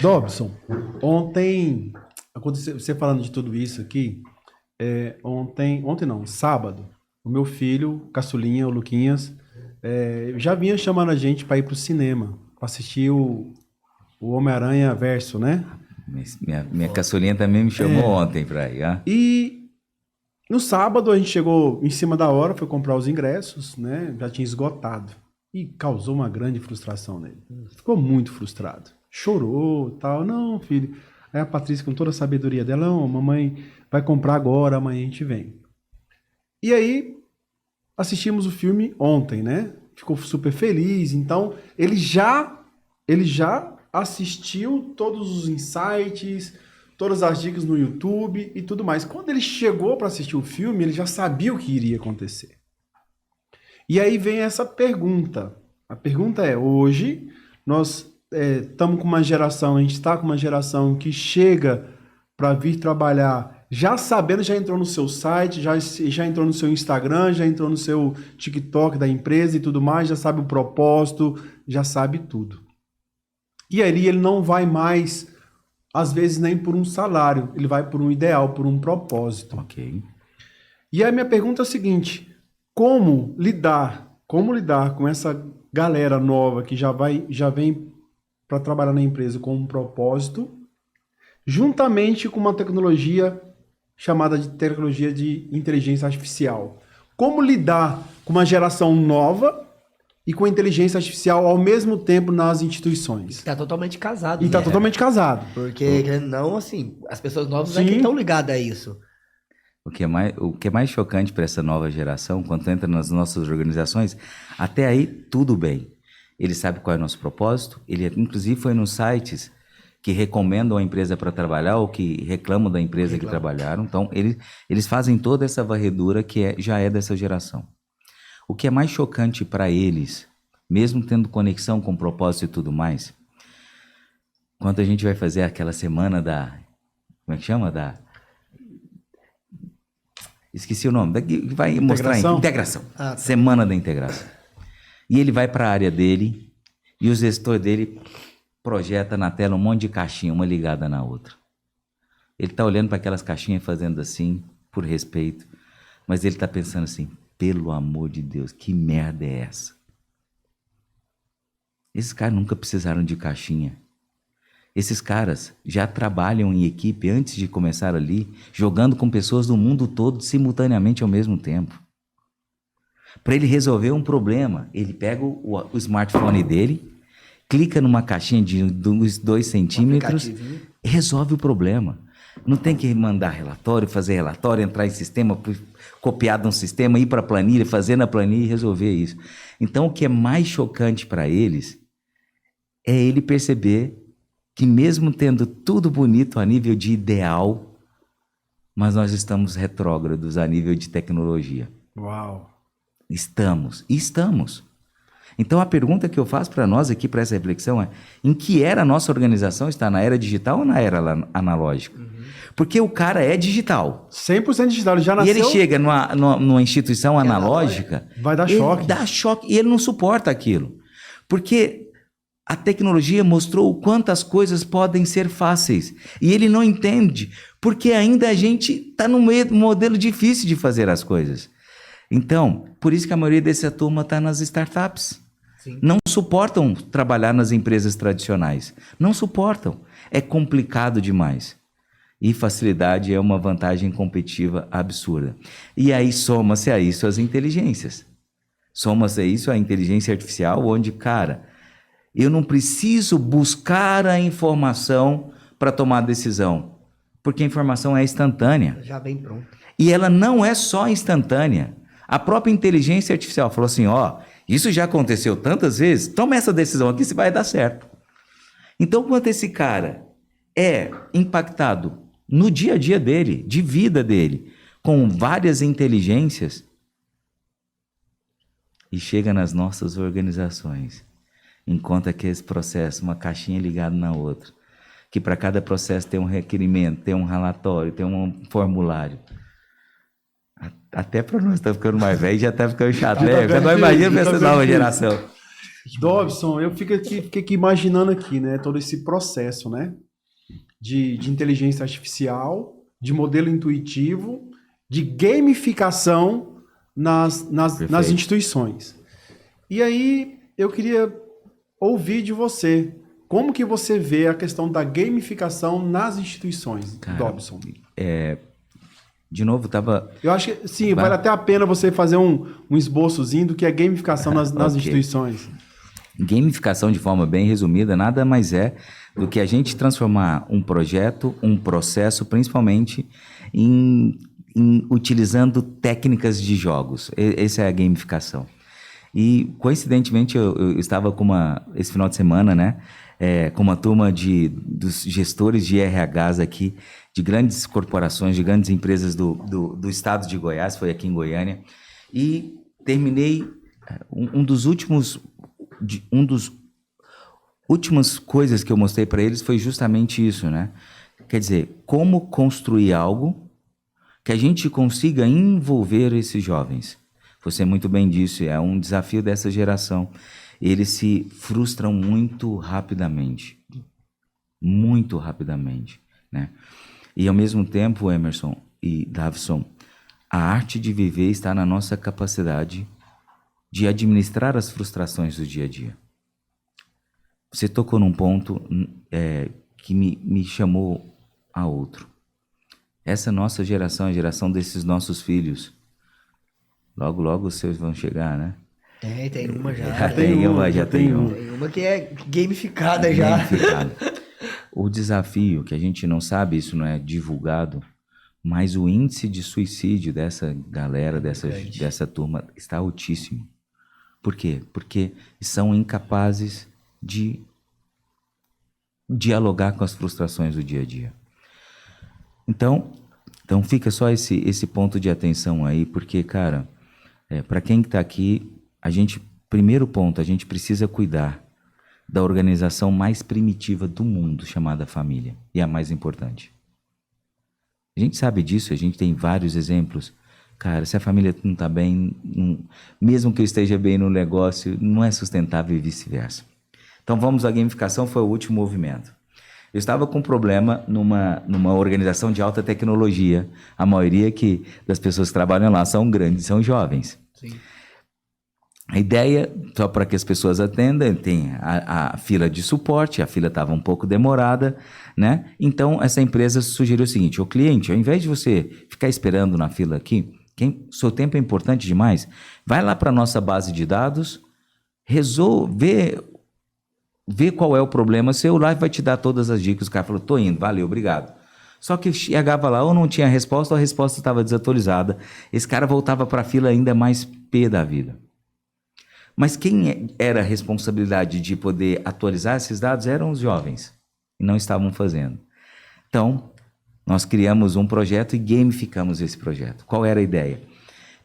Dobson, ontem, aconteceu, você falando de tudo isso aqui, ontem não, sábado, o meu filho, caçulinha, o Luquinhas, já vinha chamando a gente para ir pro cinema, para assistir o Homem-Aranha Verso, né? Minha caçulinha também me chamou ontem pra ir, ó. E no sábado a gente chegou em cima da hora, foi comprar os ingressos, né? Já tinha esgotado. E causou uma grande frustração nele. Ficou muito frustrado. Chorou, tal. Não, filho. Aí a Patrícia, com toda a sabedoria dela, não, mamãe vai comprar agora, amanhã a gente vem. E aí, assistimos o filme ontem, né? Ficou super feliz. Então, ele já assistiu todos os insights, todas as dicas no YouTube e tudo mais. Quando ele chegou para assistir o filme, ele já sabia o que iria acontecer. E aí vem essa pergunta. A pergunta é, hoje, nós estamos com uma geração, a gente está com uma geração que chega para vir trabalhar já sabendo, já entrou no seu site, já entrou no seu Instagram, já entrou no seu TikTok da empresa e tudo mais, já sabe o propósito, já sabe tudo. E aí ele não vai mais, às vezes, nem por um salário, ele vai por um ideal, por um propósito. Ok. E aí minha pergunta é a seguinte, como lidar com essa galera nova que já vem para trabalhar na empresa com um propósito, juntamente com uma tecnologia chamada de tecnologia de inteligência artificial? Como lidar com uma geração nova e com inteligência artificial ao mesmo tempo nas instituições? Está totalmente casado. E está totalmente casado. Porque, não, assim, as pessoas novas é que estão ligadas a isso. O que é mais chocante para essa nova geração, quando entra nas nossas organizações, até aí tudo bem. Ele sabe qual é o nosso propósito, ele inclusive foi nos sites que recomendam a empresa para trabalhar ou que reclamam da empresa que trabalharam. Então, eles fazem toda essa varredura que já é dessa geração. O que é mais chocante para eles, mesmo tendo conexão com propósito e tudo mais, quando a gente vai fazer aquela semana como é que chama? Esqueci o nome. Vai mostrar integração. Tá. Semana da integração. E ele vai para a área dele e o gestor dele projeta na tela um monte de caixinha, uma ligada na outra. Ele está olhando para aquelas caixinhas fazendo assim, por respeito, mas ele está pensando assim, pelo amor de Deus, que merda é essa? Esses caras nunca precisaram de caixinha. Esses caras já trabalham em equipe antes de começar ali, jogando com pessoas do mundo todo simultaneamente ao mesmo tempo. Para ele resolver um problema, ele pega o smartphone dele, clica numa caixinha de uns 2 centímetros e resolve o problema. Não tem que mandar relatório, fazer relatório, entrar em sistema, copiar de um sistema, ir para a planilha, fazer na planilha e resolver isso. Então, o que é mais chocante para eles é ele perceber que mesmo tendo tudo bonito a nível de ideal, mas nós estamos retrógrados a nível de tecnologia. Uau! Estamos. Então a pergunta que eu faço para nós aqui, para essa reflexão é, em que era a nossa organização está? Na era digital ou na era analógica? Porque o cara é digital. 100% digital, ele já nasceu... E ele chega numa instituição analógica... Vai dar choque. Dá choque e ele não suporta aquilo. Porque a tecnologia mostrou o quanto as coisas podem ser fáceis. E ele não entende, porque ainda a gente está num modelo difícil de fazer as coisas. Então, por isso que a maioria dessa turma está nas startups. Sim. Não suportam trabalhar nas empresas tradicionais. Não suportam. É complicado demais. E facilidade é uma vantagem competitiva absurda. E aí soma-se a isso as inteligências. Soma-se a isso a inteligência artificial, onde, cara, eu não preciso buscar a informação para tomar decisão, porque a informação é instantânea. Já vem pronto. E ela não é só instantânea. A própria inteligência artificial falou assim, isso já aconteceu tantas vezes, toma essa decisão aqui se vai dar certo. Então, quando esse cara é impactado no dia a dia dele, de vida dele, com várias inteligências, e chega nas nossas organizações, encontra que esse processo, uma caixinha ligada na outra, que para cada processo tem um requerimento, tem um relatório, tem um formulário. Até para nós está ficando mais velho, já está ficando chato, né? Agora imagina para essa nova geração. Dobson, eu fiquei aqui imaginando aqui, né, todo esse processo, né, de inteligência artificial, de modelo intuitivo, de gamificação nas instituições. E aí eu queria ouvir de você, como que você vê a questão da gamificação nas instituições, Dobson? De novo, tava... Eu acho que, sim, vale até a pena você fazer um esboçozinho do que é gamificação nas Ok. instituições. Gamificação, de forma bem resumida, nada mais é do que a gente transformar um projeto, um processo, principalmente em utilizando técnicas de jogos. Essa é a gamificação. E, coincidentemente, eu estava esse final de semana, né, com uma turma dos gestores de RHs aqui, de grandes corporações, de grandes empresas do estado de Goiás, foi aqui em Goiânia, e terminei um dos últimas coisas que eu mostrei para eles foi justamente isso, né? Quer dizer, como construir algo que a gente consiga envolver esses jovens. Você muito bem disse, é um desafio dessa geração. Eles se frustram muito rapidamente, né? E ao mesmo tempo, Emerson e Davison, a arte de viver está na nossa capacidade de administrar as frustrações do dia a dia. Você tocou num ponto que me chamou a outro. Essa nossa geração, a geração desses nossos filhos, logo, logo os seus vão chegar, né? Tem uma já. Já tem uma. Tem uma que é gamificada já. Gamificada. O desafio, que a gente não sabe, isso não é divulgado, mas o índice de suicídio dessa galera, dessa turma, está altíssimo. Por quê? Porque são incapazes de dialogar com as frustrações do dia a dia. Então fica só esse ponto de atenção aí, porque, cara, para quem está aqui, primeiro ponto, a gente precisa cuidar da organização mais primitiva do mundo, chamada família, e a mais importante. A gente sabe disso, a gente tem vários exemplos. Cara, se a família não está bem, mesmo que eu esteja bem no negócio, não é sustentável e vice-versa. Então vamos à gamificação, foi o último movimento. Eu estava com um problema numa organização de alta tecnologia. A maioria das pessoas que trabalham lá são grandes, são jovens. Sim. A ideia, só para que as pessoas atendam, tem a fila de suporte, a fila estava um pouco demorada, né? Então, essa empresa sugeriu o seguinte: o cliente, ao invés de você ficar esperando na fila aqui, seu tempo é importante demais, vai lá para a nossa base de dados, vê qual é o problema seu, lá vai te dar todas as dicas. O cara falou, tô indo, valeu, obrigado. Só que chegava lá ou não tinha resposta, ou a resposta estava desatualizada. Esse cara voltava para a fila ainda mais pé da vida. Mas quem era a responsabilidade de poder atualizar esses dados eram os jovens, e não estavam fazendo. Então, nós criamos um projeto e gamificamos esse projeto. Qual era a ideia?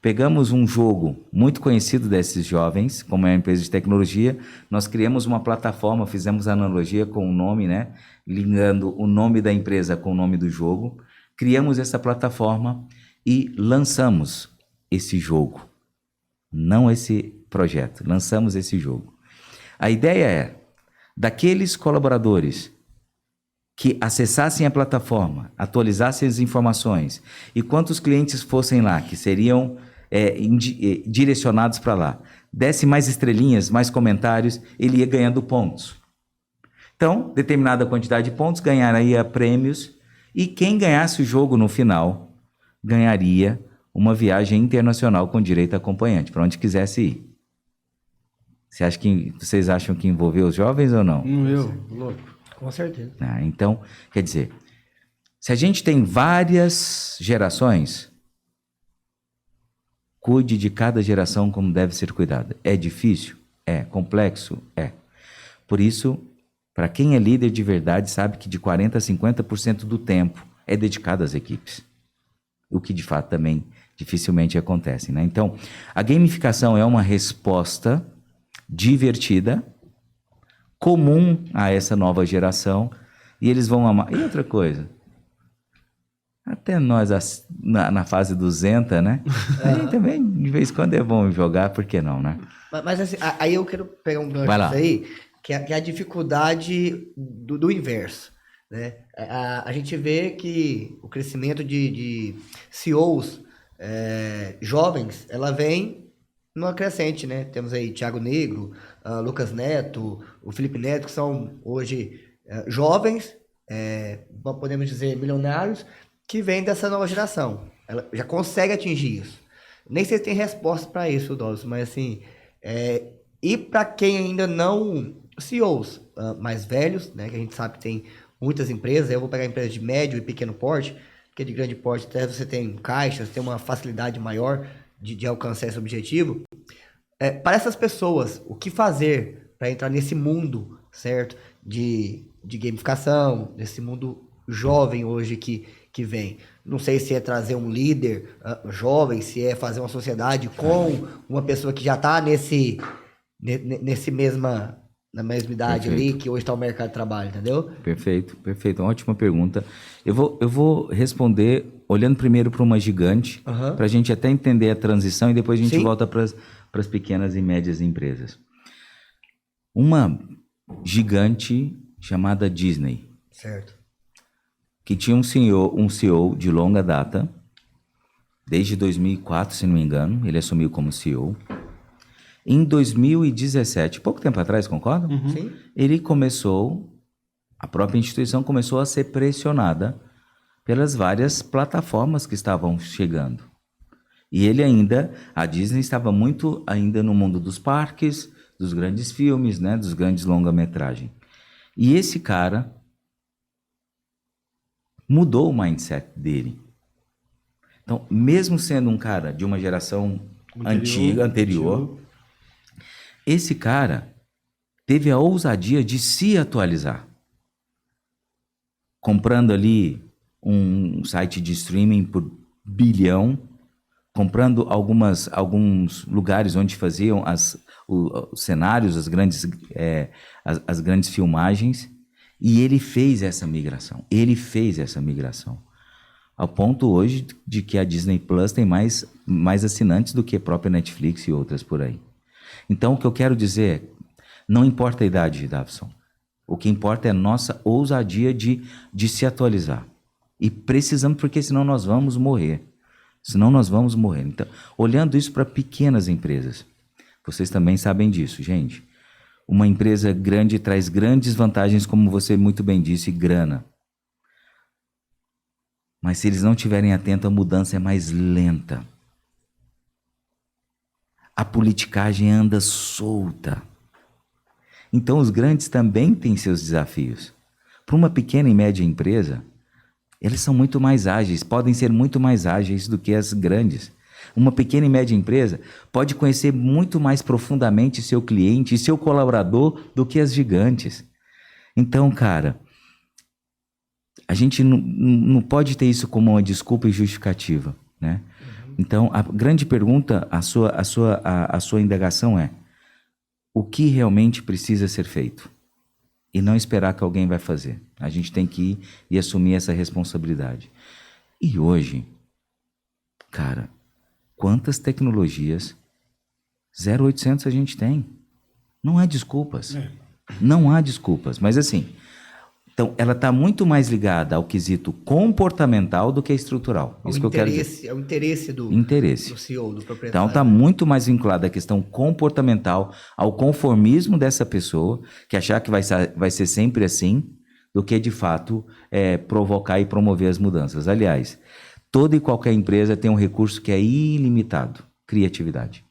Pegamos um jogo muito conhecido desses jovens, como é uma empresa de tecnologia, nós criamos uma plataforma, fizemos analogia com o nome, né? Ligando o nome da empresa com o nome do jogo, criamos essa plataforma e lançamos esse jogo. Não esse projeto, lançamos esse jogo. A ideia é, daqueles colaboradores que acessassem a plataforma, atualizassem as informações, e quantos clientes fossem lá, que seriam direcionados para lá, desse mais estrelinhas, mais comentários, ele ia ganhando pontos. Então, determinada quantidade de pontos ganharia prêmios, e quem ganhasse o jogo no final ganharia uma viagem internacional com direito a acompanhante, para onde quisesse ir. Vocês acham que envolveu os jovens ou não? Louco. Com certeza. Então, quer dizer, se a gente tem várias gerações, cuide de cada geração como deve ser cuidada. É difícil? É. Complexo? É. Por isso, para quem é líder de verdade, sabe que de 40% a 50% do tempo é dedicado às equipes. O que, de fato, também dificilmente acontece, né? Então, a gamificação é uma resposta divertida, comum a essa nova geração, e eles vão amar. E outra coisa, Até nós, na fase do Zenta, né? Aí também, de vez em quando é bom jogar, por que não, né? Mas assim, aí eu quero pegar um gancho Vai lá. disso aí, que é a dificuldade do inverso, né? A gente vê que o crescimento de CEOs jovens, ela vem numa crescente, né? Temos aí Thiago Negro, Lucas Neto, o Felipe Neto, que são hoje jovens, podemos dizer milionários, que vêm dessa nova geração. Ela já consegue atingir isso. Nem sei se tem resposta para isso, Dawson, mas assim, e para quem ainda não, CEOs mais velhos, né, que a gente sabe que tem muitas empresas, eu vou pegar empresas de médio e pequeno porte, porque de grande porte até você tem caixas, tem uma facilidade maior de alcançar esse objetivo. Para essas pessoas, o que fazer para entrar nesse mundo, certo, de gamificação, nesse mundo jovem hoje que vem? Não sei se é trazer um líder jovem, se é fazer uma sociedade com uma pessoa que já está na mesma idade ali, que hoje está o mercado de trabalho, entendeu? Perfeito, perfeito. Ótima pergunta. Eu vou responder olhando primeiro para uma gigante, para a gente até entender a transição e depois a gente volta para as pequenas e médias empresas. Uma gigante chamada Disney. Certo. Que tinha um CEO de longa data, desde 2004, se não me engano, ele assumiu como CEO. Em 2017, pouco tempo atrás, concorda? Sim. A própria instituição começou a ser pressionada pelas várias plataformas que estavam chegando. E a Disney estava muito ainda no mundo dos parques, dos grandes filmes, né, dos grandes longa-metragem. E esse cara mudou o mindset dele. Então, mesmo sendo um cara de uma geração anterior, esse cara teve a ousadia de se atualizar. Comprando ali um site de streaming por bilhão, comprando alguns lugares onde faziam os cenários, as grandes filmagens. E ele fez essa migração. Ao ponto hoje de que a Disney Plus tem mais assinantes do que a própria Netflix e outras por aí. Então, o que eu quero dizer é, não importa a idade, Davison. O que importa é a nossa ousadia de se atualizar. E precisamos, porque senão nós vamos morrer. Então, olhando isso para pequenas empresas, vocês também sabem disso, gente. Uma empresa grande traz grandes vantagens, como você muito bem disse, grana. Mas se eles não estiverem atentos, a mudança é mais lenta. A politicagem anda solta. Então os grandes também têm seus desafios. Para uma pequena e média empresa, eles são muito mais ágeis, podem ser muito mais ágeis do que as grandes. Uma pequena e média empresa pode conhecer muito mais profundamente seu cliente e seu colaborador do que as gigantes. Então, cara, a gente não pode ter isso como uma desculpa e justificativa, né? Então, a grande pergunta, a sua indagação é: o que realmente precisa ser feito? E não esperar que alguém vai fazer. A gente tem que ir e assumir essa responsabilidade. E hoje, cara, quantas tecnologias 0800 a gente tem? Não há desculpas. Não há desculpas. Mas assim, então ela está muito mais ligada ao quesito comportamental do que estrutural. Isso que eu quero dizer. É o interesse do CEO, do proprietário. Então está muito mais vinculada à questão comportamental, ao conformismo dessa pessoa, que achar que vai ser sempre assim, do que de fato provocar e promover as mudanças. Aliás, toda e qualquer empresa tem um recurso que é ilimitado: criatividade.